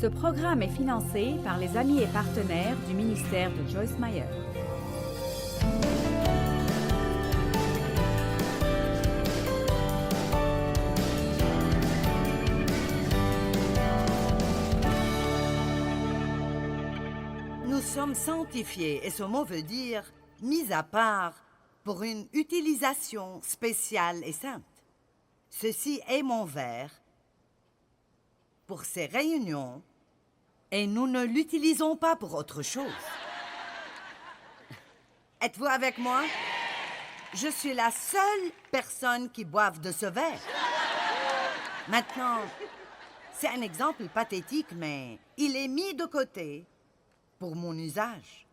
Ce programme est financé par les amis et partenaires du ministère de Joyce Meyer. Nous sommes sanctifiés, et ce mot veut dire « mis à part » pour une utilisation spéciale et sainte. Ceci est mon verre pour ces réunions, et nous ne l'utilisons pas pour autre chose. Êtes-vous avec moi? Je suis la seule personne qui boive de ce verre. Maintenant, c'est un exemple pathétique, mais il est mis de côté pour mon usage.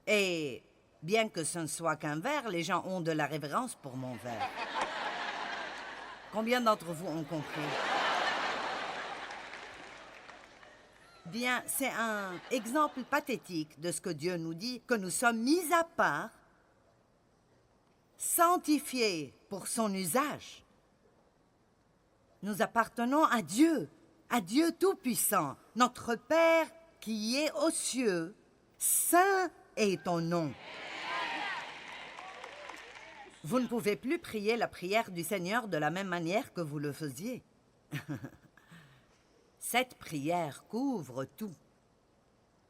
Et bien que ce ne soit qu'un verre, les gens ont de la révérence pour mon verre. Combien d'entre vous ont compris? Bien, c'est un exemple pathétique de ce que Dieu nous dit, que nous sommes mis à part, sanctifiés pour son usage. Nous appartenons à Dieu Tout-Puissant, notre Père qui est aux cieux. Saint est ton nom. Vous ne pouvez plus prier la prière du Seigneur de la même manière que vous le faisiez. Cette prière couvre tout.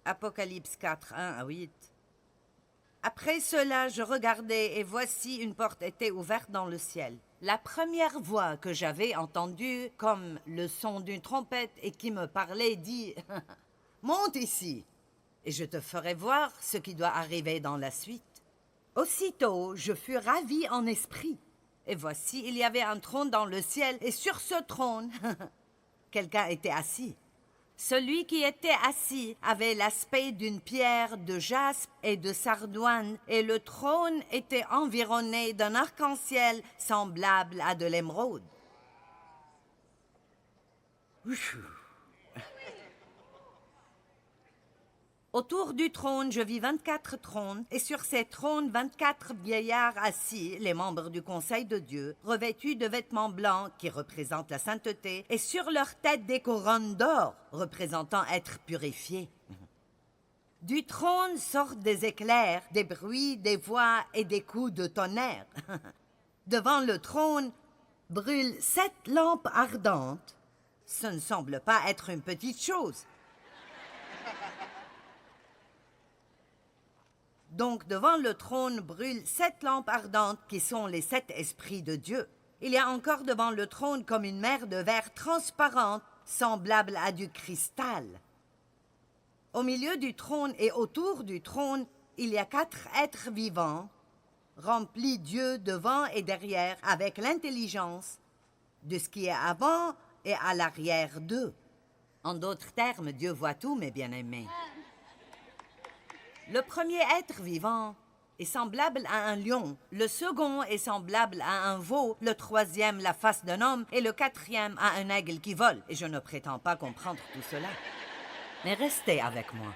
Apocalypse 4, 1 à 8. Après cela, je regardai, et voici une porte était ouverte dans le ciel. La première voix que j'avais entendue, comme le son d'une trompette, et qui me parlait, dit « Monte ici, et je te ferai voir ce qui doit arriver dans la suite. » Aussitôt, je fus ravi en esprit. Et voici, il y avait un trône dans le ciel, et sur ce trône, quelqu'un était assis. Celui qui était assis avait l'aspect d'une pierre de jaspe et de sardoine, et le trône était environné d'un arc-en-ciel semblable à de l'émeraude. Autour du trône, je vis 24 trônes, et sur ces trônes, 24 vieillards assis, les membres du Conseil de Dieu, revêtus de vêtements blancs qui représentent la sainteté, et sur leurs têtes des couronnes d'or, représentant être purifiés. Du trône sortent des éclairs, des bruits, des voix et des coups de tonnerre. Devant le trône brûlent 7 lampes ardentes. Ce ne semble pas être une petite chose. Donc, devant le trône brûlent 7 lampes ardentes qui sont les 7 esprits de Dieu. Il y a encore devant le trône comme une mer de verre transparente, semblable à du cristal. Au milieu du trône et autour du trône, il y a 4 êtres vivants, remplis Dieu devant et derrière, avec l'intelligence de ce qui est avant et à l'arrière d'eux. En d'autres termes, Dieu voit tout, mes bien-aimés. Le premier être vivant est semblable à un lion, le second est semblable à un veau, le troisième la face d'un homme et le quatrième à un aigle qui vole. Et je ne prétends pas comprendre tout cela. Mais restez avec moi.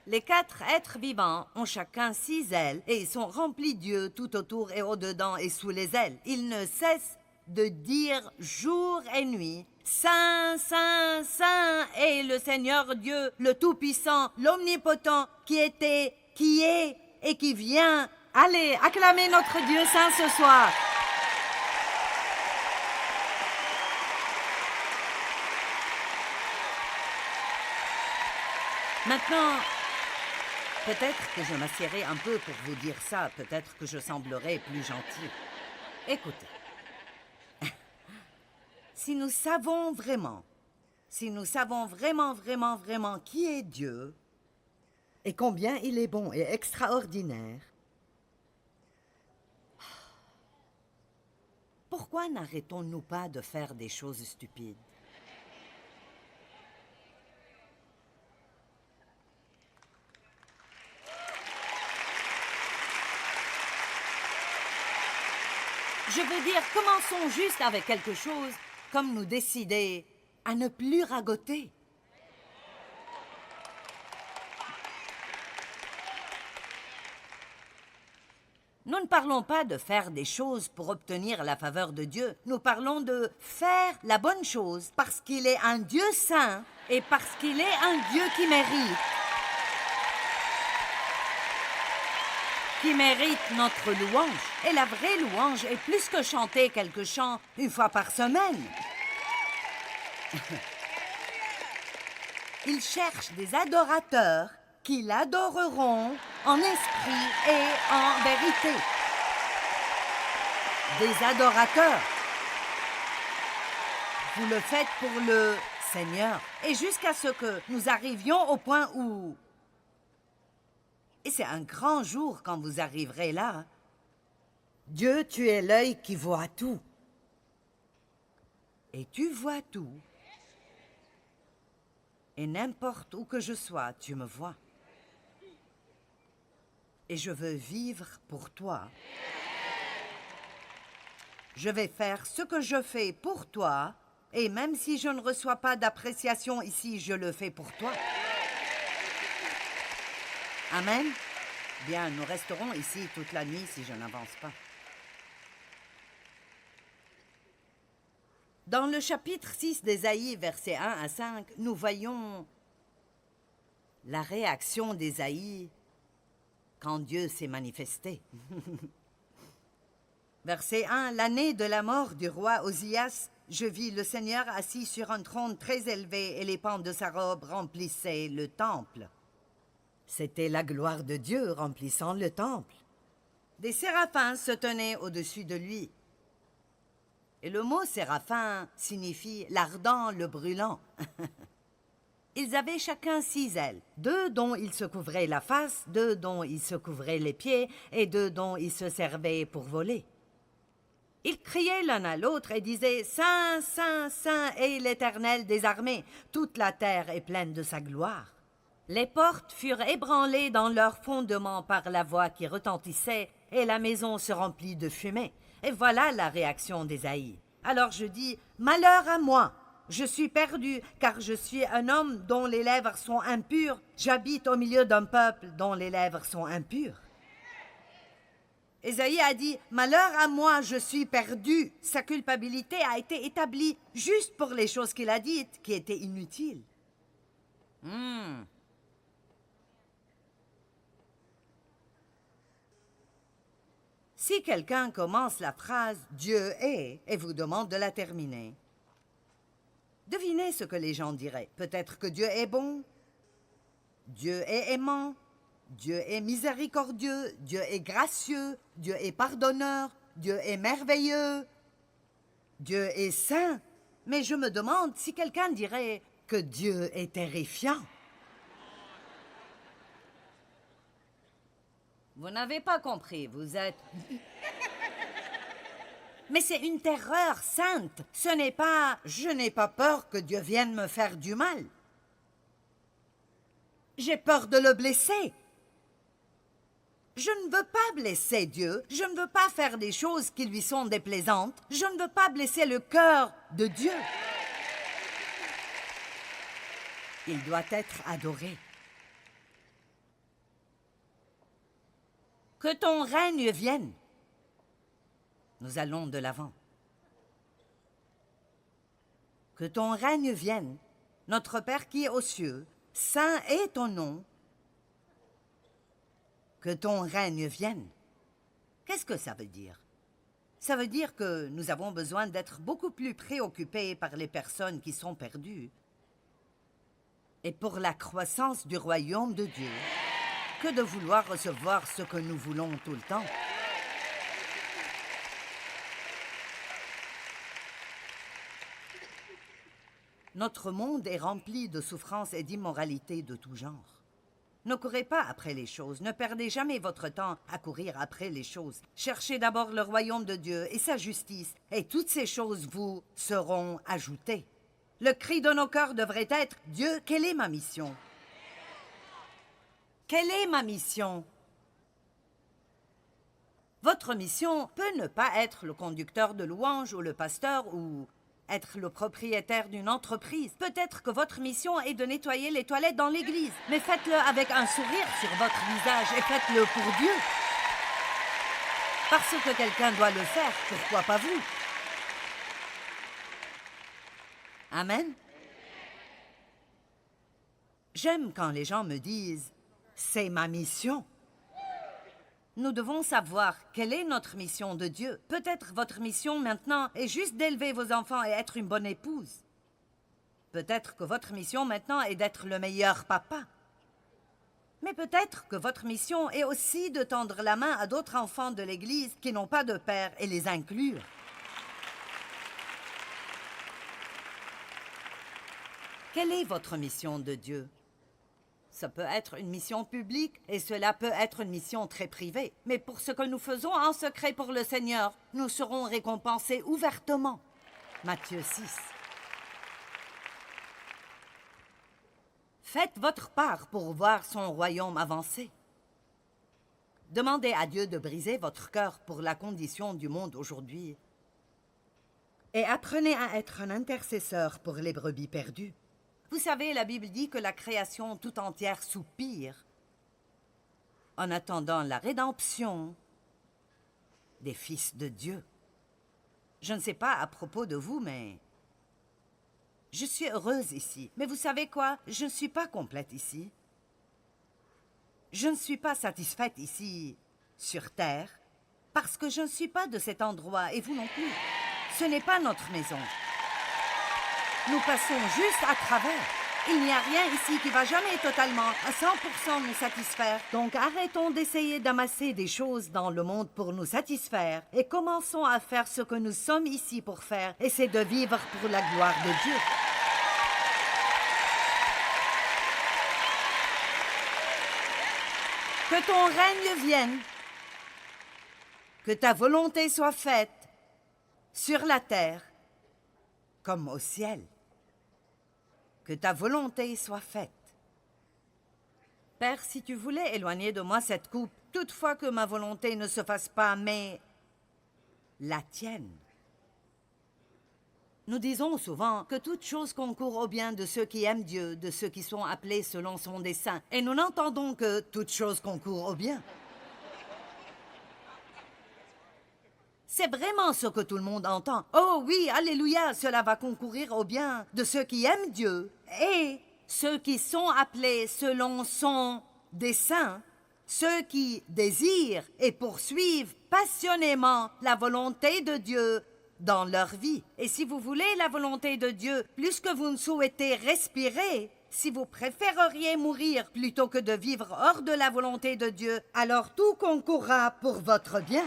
Les 4 êtres vivants ont chacun 6 ailes et ils sont remplis d'yeux tout autour et au-dedans et sous les ailes. Ils ne cessent de dire jour et nuit, Saint, Saint, Saint est le Seigneur Dieu, le Tout-Puissant, l'Omnipotent, qui était, qui est et qui vient. Allez, acclamez notre Dieu Saint ce soir. Maintenant, peut-être que je m'assierai un peu pour vous dire ça, peut-être que je semblerai plus gentil. Écoutez. Si nous savons vraiment qui est Dieu et combien il est bon et extraordinaire, pourquoi n'arrêtons-nous pas de faire des choses stupides? Je veux dire, commençons juste avec quelque chose, comme nous décider à ne plus ragoter. Nous ne parlons pas de faire des choses pour obtenir la faveur de Dieu. Nous parlons de faire la bonne chose parce qu'il est un Dieu saint et parce qu'il est un Dieu qui mérite notre louange. Et la vraie louange est plus que chanter quelques chants une fois par semaine. Il cherche des adorateurs qui l'adoreront en esprit et en vérité. Des adorateurs. Vous le faites pour le Seigneur. Et jusqu'à ce que nous arrivions au point où... Et c'est un grand jour quand vous arriverez là. Dieu, tu es l'œil qui voit tout. Et tu vois tout. Et n'importe où que je sois, tu me vois. Et je veux vivre pour toi. Je vais faire ce que je fais pour toi, et même si je ne reçois pas d'appréciation ici, je le fais pour toi. Amen. Bien, nous resterons ici toute la nuit si je n'avance pas. Dans le chapitre 6 d'Ésaïe, versets 1 à 5, nous voyons la réaction d'Ésaïe quand Dieu s'est manifesté. Verset 1, l'année de la mort du roi Osias, je vis le Seigneur assis sur un trône très élevé et les pans de sa robe remplissaient le temple. C'était la gloire de Dieu remplissant le temple. Des séraphins se tenaient au-dessus de lui. Et le mot séraphin signifie l'ardent, le brûlant. Ils avaient chacun 6 ailes, 2 dont ils se couvraient la face, 2 dont ils se couvraient les pieds et 2 dont ils se servaient pour voler. Ils criaient l'un à l'autre et disaient « Saint, Saint, Saint est l'Éternel des armées, toute la terre est pleine de sa gloire. » Les portes furent ébranlées dans leur fondement par la voix qui retentissait et la maison se remplit de fumée. Et voilà la réaction d'Ésaïe. Alors je dis « Malheur à moi ! Je suis perdu, car je suis un homme dont les lèvres sont impures. J'habite au milieu d'un peuple dont les lèvres sont impures. » Ésaïe a dit « Malheur à moi, je suis perdu. » Sa culpabilité a été établie juste pour les choses qu'il a dites, qui étaient inutiles. Si quelqu'un commence la phrase « Dieu est » et vous demande de la terminer, devinez ce que les gens diraient. Peut-être que Dieu est bon, Dieu est aimant, Dieu est miséricordieux, Dieu est gracieux, Dieu est pardonneur, Dieu est merveilleux, Dieu est saint. Mais je me demande si quelqu'un dirait que Dieu est terrifiant. Vous n'avez pas compris, vous êtes... Mais c'est une terreur sainte. Ce n'est pas « je n'ai pas peur que Dieu vienne me faire du mal ». J'ai peur de le blesser. Je ne veux pas blesser Dieu. Je ne veux pas faire des choses qui lui sont déplaisantes. Je ne veux pas blesser le cœur de Dieu. Il doit être adoré. Que ton règne vienne. Nous allons de l'avant. Que ton règne vienne. Notre Père qui est aux cieux, saint est ton nom. Que ton règne vienne. Qu'est-ce que ça veut dire? Ça veut dire que nous avons besoin d'être beaucoup plus préoccupés par les personnes qui sont perdues et pour la croissance du royaume de Dieu que de vouloir recevoir ce que nous voulons tout le temps. Notre monde est rempli de souffrances et d'immoralité de tout genre. Ne courez pas après les choses, ne perdez jamais votre temps à courir après les choses. Cherchez d'abord le royaume de Dieu et sa justice, et toutes ces choses vous seront ajoutées. Le cri de nos cœurs devrait être « Dieu, quelle est ma mission? Quelle est ma mission? » Votre mission peut ne pas être le conducteur de louange ou le pasteur ou être le propriétaire d'une entreprise. Peut-être que votre mission est de nettoyer les toilettes dans l'église, mais faites-le avec un sourire sur votre visage et faites-le pour Dieu. Parce que quelqu'un doit le faire, pourquoi pas vous? Amen. J'aime quand les gens me disent « c'est ma mission ». Nous devons savoir quelle est notre mission de Dieu. Peut-être votre mission maintenant est juste d'élever vos enfants et être une bonne épouse. Peut-être que votre mission maintenant est d'être le meilleur papa. Mais peut-être que votre mission est aussi de tendre la main à d'autres enfants de l'Église qui n'ont pas de père et les inclure. Quelle est votre mission de Dieu? Ça peut être une mission publique et cela peut être une mission très privée. Mais pour ce que nous faisons en secret pour le Seigneur, nous serons récompensés ouvertement. Matthieu 6. Faites votre part pour voir son royaume avancer. Demandez à Dieu de briser votre cœur pour la condition du monde aujourd'hui. Et apprenez à être un intercesseur pour les brebis perdues. Vous savez, la Bible dit que la création tout entière soupire en attendant la rédemption des fils de Dieu. Je ne sais pas à propos de vous, mais je suis heureuse ici. Mais vous savez quoi? Je ne suis pas complète ici. Je ne suis pas satisfaite ici, sur terre, parce que je ne suis pas de cet endroit, et vous non plus. Ce n'est pas notre maison. Nous passons juste à travers. Il n'y a rien ici qui va jamais totalement, à 100% nous satisfaire. Donc arrêtons d'essayer d'amasser des choses dans le monde pour nous satisfaire et commençons à faire ce que nous sommes ici pour faire, et c'est de vivre pour la gloire de Dieu. Que ton règne vienne, que ta volonté soit faite sur la terre comme au ciel. Que ta volonté soit faite. Père, si tu voulais éloigner de moi cette coupe, toutefois que ma volonté ne se fasse pas, mais la tienne. Nous disons souvent que toute chose concourt au bien de ceux qui aiment Dieu, de ceux qui sont appelés selon son dessein. Et nous n'entendons que toute chose concourt au bien. C'est vraiment ce que tout le monde entend. Oh oui, alléluia, cela va concourir au bien de ceux qui aiment Dieu et ceux qui sont appelés selon son dessein, ceux qui désirent et poursuivent passionnément la volonté de Dieu dans leur vie. Et si vous voulez la volonté de Dieu plus que vous ne souhaitez respirer, si vous préféreriez mourir plutôt que de vivre hors de la volonté de Dieu, alors tout concourra pour votre bien.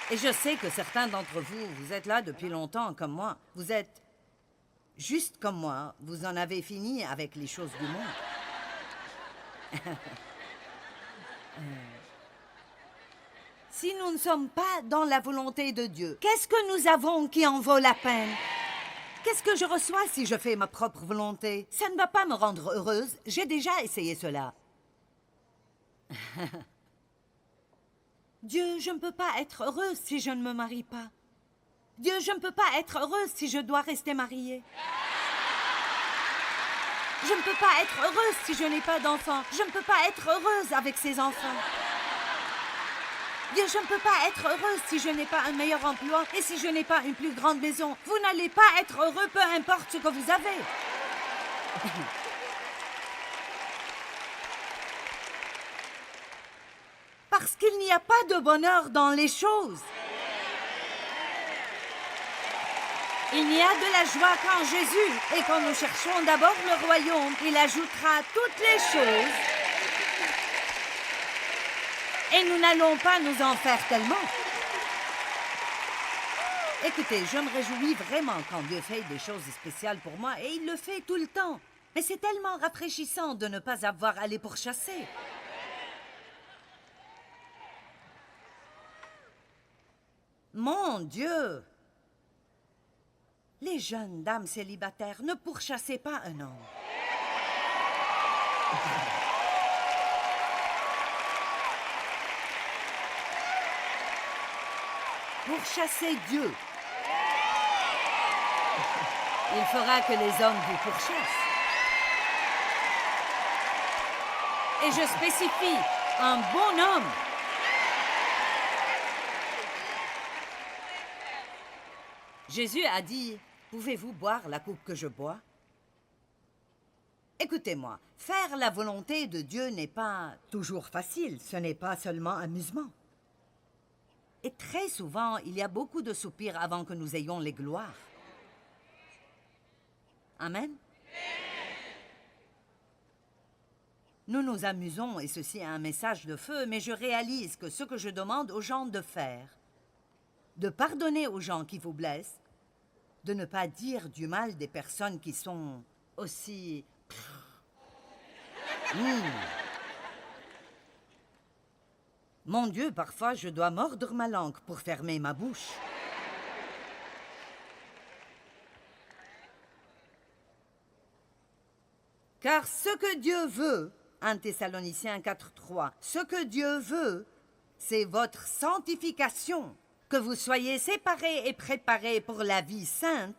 Et je sais que certains d'entre vous, vous êtes là depuis longtemps comme moi. Vous êtes juste comme moi. Vous en avez fini avec les choses du monde. Si nous ne sommes pas dans la volonté de Dieu, qu'est-ce que nous avons qui en vaut la peine? Qu'est-ce que je reçois si je fais ma propre volonté? Ça ne va pas me rendre heureuse. J'ai déjà essayé cela. Dieu, je ne peux pas être heureuse si je ne me marie pas. Dieu, je ne peux pas être heureuse si je dois rester mariée. Je ne peux pas être heureuse si je n'ai pas d'enfants. Je ne peux pas être heureuse avec ces enfants. Dieu, je ne peux pas être heureuse si je n'ai pas un meilleur emploi et si je n'ai pas une plus grande maison. Vous n'allez pas être heureux, peu importe ce que vous avez. Parce qu'il n'y a pas de bonheur dans les choses. Il y a de la joie qu'en Jésus, et quand nous cherchons d'abord le royaume, il ajoutera toutes les choses. Et nous n'allons pas nous en faire tellement. Écoutez, je me réjouis vraiment quand Dieu fait des choses spéciales pour moi, et il le fait tout le temps. Mais c'est tellement rafraîchissant de ne pas avoir à les pourchasser. Mon Dieu! Les jeunes dames célibataires, ne pourchassez pas un homme. Pourchassez Dieu. Il fera que les hommes vous pourchassent. Et je spécifie, un bon homme. Jésus a dit, « Pouvez-vous boire la coupe que je bois ?» Écoutez-moi, faire la volonté de Dieu n'est pas Toujours facile, ce n'est pas seulement amusement. Et très souvent, il y a beaucoup de soupirs avant que nous ayons les gloires. Amen. Nous nous amusons, et ceci est un message de feu, mais je réalise que ce que je demande aux gens de faire, de pardonner aux gens qui vous blessent, de ne pas dire du mal des personnes qui sont aussi... Mon Dieu, parfois je dois mordre ma langue pour fermer ma bouche. Car ce que Dieu veut, 1 Thessaloniciens 4:3, ce que Dieu veut, c'est votre sanctification, que vous soyez séparés et préparés pour la vie sainte,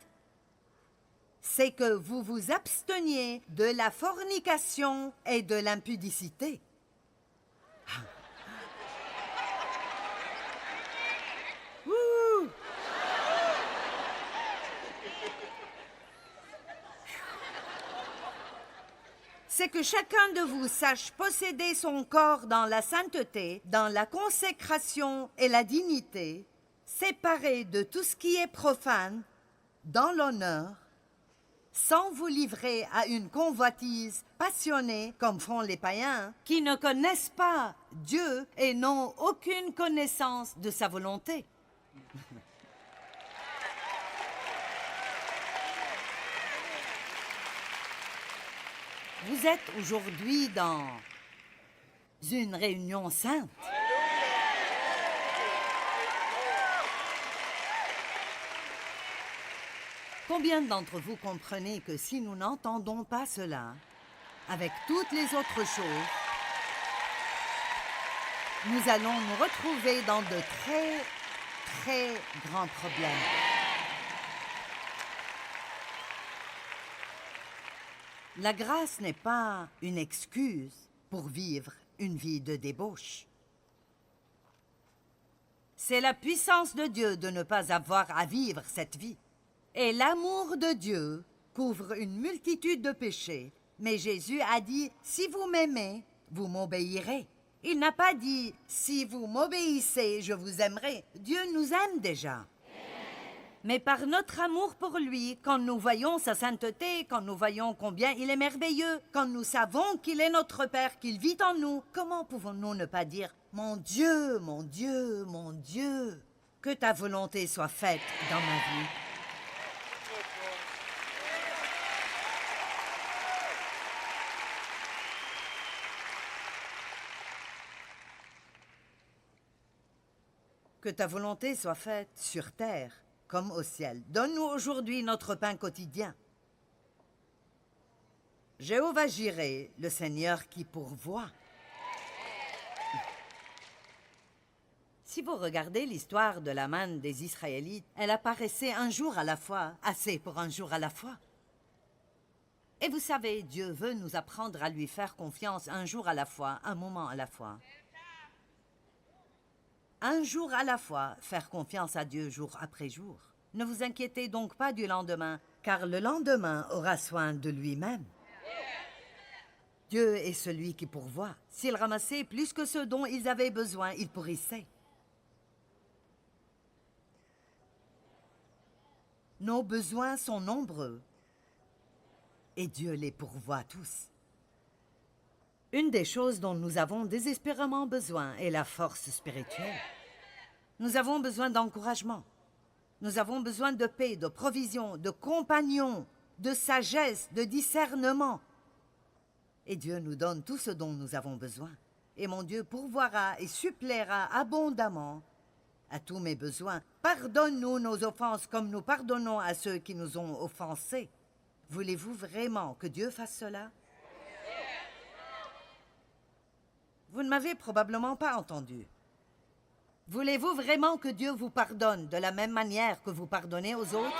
c'est que vous vous absteniez de la fornication et de l'impudicité. Ouh! C'est que chacun de vous sache posséder son corps dans la sainteté, dans la consécration et la dignité, séparé de tout ce qui est profane, dans l'honneur, sans vous livrer à une convoitise passionnée comme font les païens, qui ne connaissent pas Dieu et n'ont aucune connaissance de sa volonté. Vous êtes aujourd'hui dans une réunion sainte. Combien d'entre vous comprenez que si nous n'entendons pas cela, avec toutes les autres choses, nous allons nous retrouver dans de très, très grands problèmes. La grâce n'est pas une excuse pour vivre une vie de débauche. C'est la puissance de Dieu de ne pas avoir à vivre cette vie. Et l'amour de Dieu couvre une multitude de péchés. Mais Jésus a dit, si vous m'aimez, vous m'obéirez. Il n'a pas dit, si vous m'obéissez, je vous aimerai. Dieu nous aime déjà. Mais par notre amour pour lui, quand nous voyons sa sainteté, quand nous voyons combien il est merveilleux, quand nous savons qu'il est notre Père, qu'il vit en nous, comment pouvons-nous ne pas dire « Mon Dieu, mon Dieu, mon Dieu, que ta volonté soit faite dans ma vie ». Que ta volonté soit faite sur terre comme au ciel. Donne-nous aujourd'hui notre pain quotidien. Jéhovah Jireh, le Seigneur qui pourvoit. Si vous regardez l'histoire de la manne des Israélites, elle apparaissait un jour à la fois, assez pour un jour à la fois. Et vous savez, Dieu veut nous apprendre à lui faire confiance un jour à la fois, un moment à la fois. Un jour à la fois, faire confiance à Dieu jour après jour. Ne vous inquiétez donc pas du lendemain, car le lendemain aura soin de lui-même. Dieu est celui qui pourvoit. S'ils ramassaient plus que ce dont ils avaient besoin, ils pourrissaient. Nos besoins sont nombreux, et Dieu les pourvoit tous. Une des choses dont nous avons désespérément besoin est la force spirituelle. Nous avons besoin d'encouragement. Nous avons besoin de paix, de provision, de compagnons, de sagesse, de discernement. Et Dieu nous donne tout ce dont nous avons besoin. Et mon Dieu pourvoira et suppléera abondamment à tous mes besoins. Pardonne-nous nos offenses comme nous pardonnons à ceux qui nous ont offensés. Voulez-vous vraiment que Dieu fasse cela? Vous ne m'avez probablement pas entendu. Voulez-vous vraiment que Dieu vous pardonne de la même manière que vous pardonnez aux autres?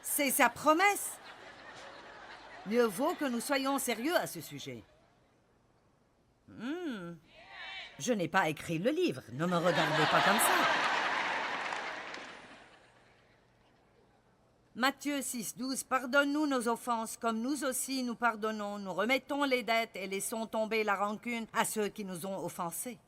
C'est sa promesse. Mieux vaut que nous soyons sérieux à ce sujet. Je n'ai pas écrit le livre. Ne me regardez pas comme ça. Matthieu 6, 12. Pardonne-nous nos offenses, comme nous aussi nous pardonnons. Nous remettons les dettes et laissons tomber la rancune à ceux qui nous ont offensés.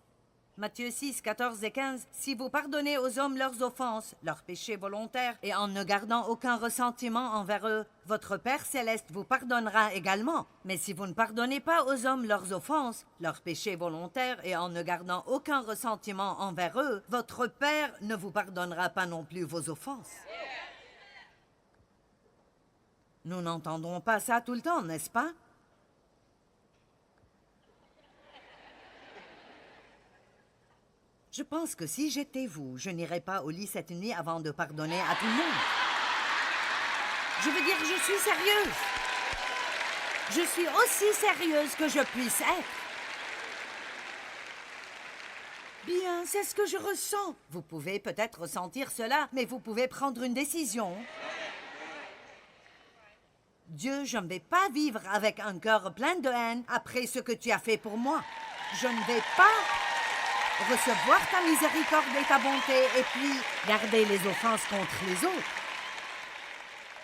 Matthieu 6, 14 et 15. Si vous pardonnez aux hommes leurs offenses, leurs péchés volontaires, et en ne gardant aucun ressentiment envers eux, votre Père céleste vous pardonnera également. Mais si vous ne pardonnez pas aux hommes leurs offenses, leurs péchés volontaires, et en ne gardant aucun ressentiment envers eux, votre Père ne vous pardonnera pas non plus vos offenses. Nous n'entendons pas ça tout le temps, n'est-ce pas? Je pense que si j'étais vous, je n'irais pas au lit cette nuit avant de pardonner à tout le monde. Je veux dire, je suis sérieuse. Je suis aussi sérieuse que je puisse être. Bien, c'est ce que je ressens. Vous pouvez peut-être ressentir cela, mais vous pouvez prendre une décision. Dieu, je ne vais pas vivre avec un cœur plein de haine après ce que tu as fait pour moi. Je ne vais pas recevoir ta miséricorde et ta bonté, et puis garder les offenses contre les autres.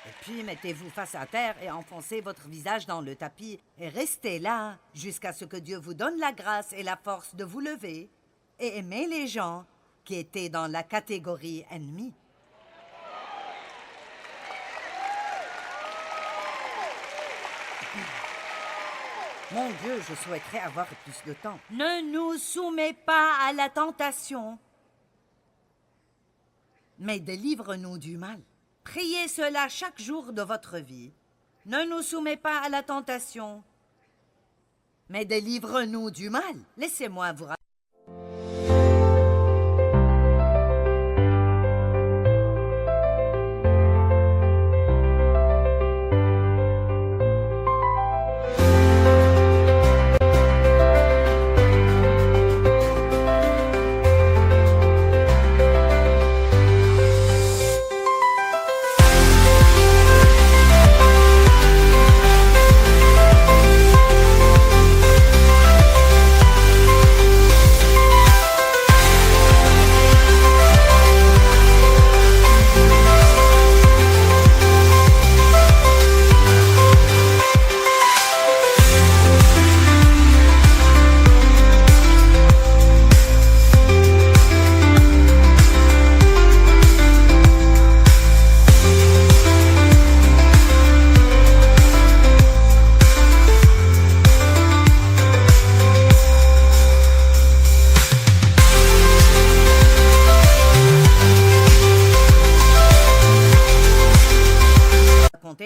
Et puis mettez-vous face à terre et enfoncez votre visage dans le tapis et restez là jusqu'à ce que Dieu vous donne la grâce et la force de vous lever et aimer les gens qui étaient dans la catégorie ennemie. Mon Dieu, je souhaiterais avoir plus de temps. Ne nous soumets pas à la tentation, mais délivre-nous du mal. Priez cela chaque jour de votre vie. Ne nous soumets pas à la tentation, mais délivre-nous du mal. Laissez-moi vous rappeler.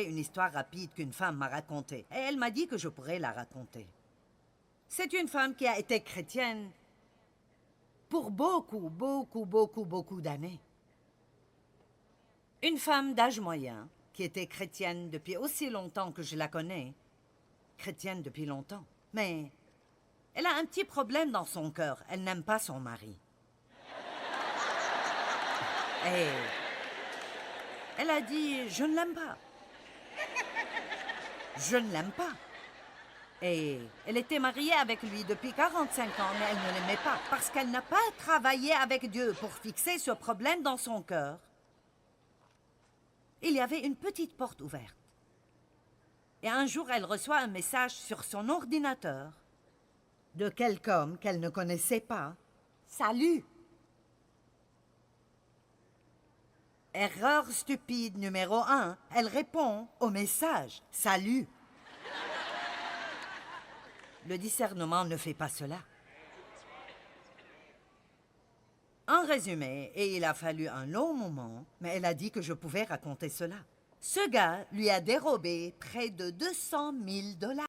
Une histoire rapide qu'une femme m'a racontée. Et elle m'a dit que je pourrais la raconter. C'est une femme qui a été chrétienne pour beaucoup d'années. Une femme d'âge moyen qui était chrétienne depuis aussi longtemps que je la connais. Chrétienne depuis longtemps. Mais elle a un petit problème dans son cœur. Elle n'aime pas son mari. Et elle a dit, je ne l'aime pas. Je ne l'aime pas. Et elle était mariée avec lui depuis 45 ans, mais elle ne l'aimait pas parce qu'elle n'a pas travaillé avec Dieu pour fixer ce problème dans son cœur. Il y avait une petite porte ouverte. Et un jour, elle reçoit un message sur son ordinateur de quelqu'un homme qu'elle ne connaissait pas. Salut! Erreur stupide numéro 1. Elle répond au message. Salut. Le discernement ne fait pas cela. En résumé, et il a fallu un long moment, mais elle a dit que je pouvais raconter cela. Ce gars lui a dérobé près de 200 000 $.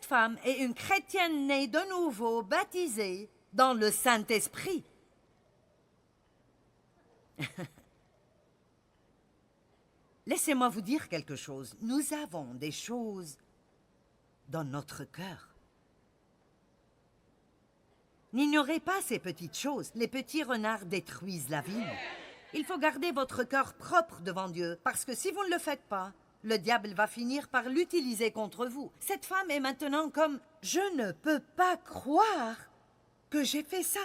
femme est une chrétienne née de nouveau, baptisée dans le Saint-Esprit. Laissez-moi vous dire quelque chose. Nous avons des choses dans notre cœur. N'ignorez pas ces petites choses. Les petits renards détruisent la vigne. Il faut garder votre cœur propre devant Dieu, parce que si vous ne le faites pas, le diable va finir par l'utiliser contre vous. Cette femme est maintenant comme « Je ne peux pas croire que j'ai fait ça. »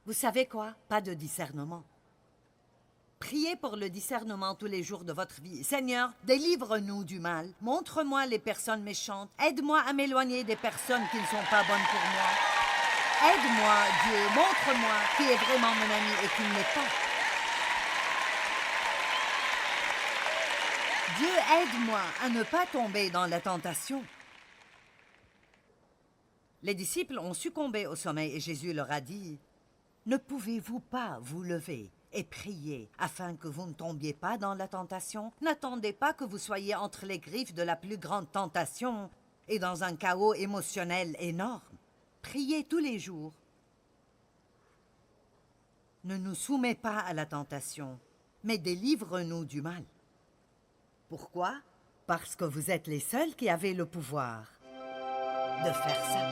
Vous savez quoi? Pas de discernement. Priez pour le discernement tous les jours de votre vie. Seigneur, délivre-nous du mal. Montre-moi les personnes méchantes. Aide-moi à m'éloigner des personnes qui ne sont pas bonnes pour moi. Aide-moi, Dieu, montre-moi qui est vraiment mon ami et qui ne l'est pas. Dieu, aide-moi à ne pas tomber dans la tentation. Les disciples ont succombé au sommeil et Jésus leur a dit, « Ne pouvez-vous pas vous lever et prier afin que vous ne tombiez pas dans la tentation? N'attendez pas que vous soyez entre les griffes de la plus grande tentation et dans un chaos émotionnel énorme. Priez tous les jours. Ne nous soumets pas à la tentation, mais délivre-nous du mal. » Pourquoi? Parce que vous êtes les seuls qui avez le pouvoir de faire ça.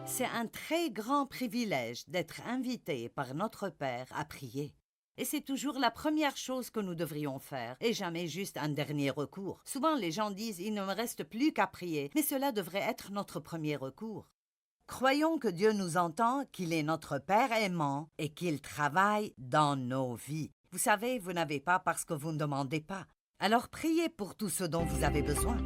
C'est un très grand privilège d'être invité par notre Père à prier. Et c'est toujours la première chose que nous devrions faire, et jamais juste un dernier recours. Souvent, les gens disent « il ne me reste plus qu'à prier », mais cela devrait être notre premier recours. Croyons que Dieu nous entend, qu'il est notre Père aimant et qu'il travaille dans nos vies. Vous savez, vous n'avez pas parce que vous ne demandez pas. Alors priez pour tout ce dont vous avez besoin.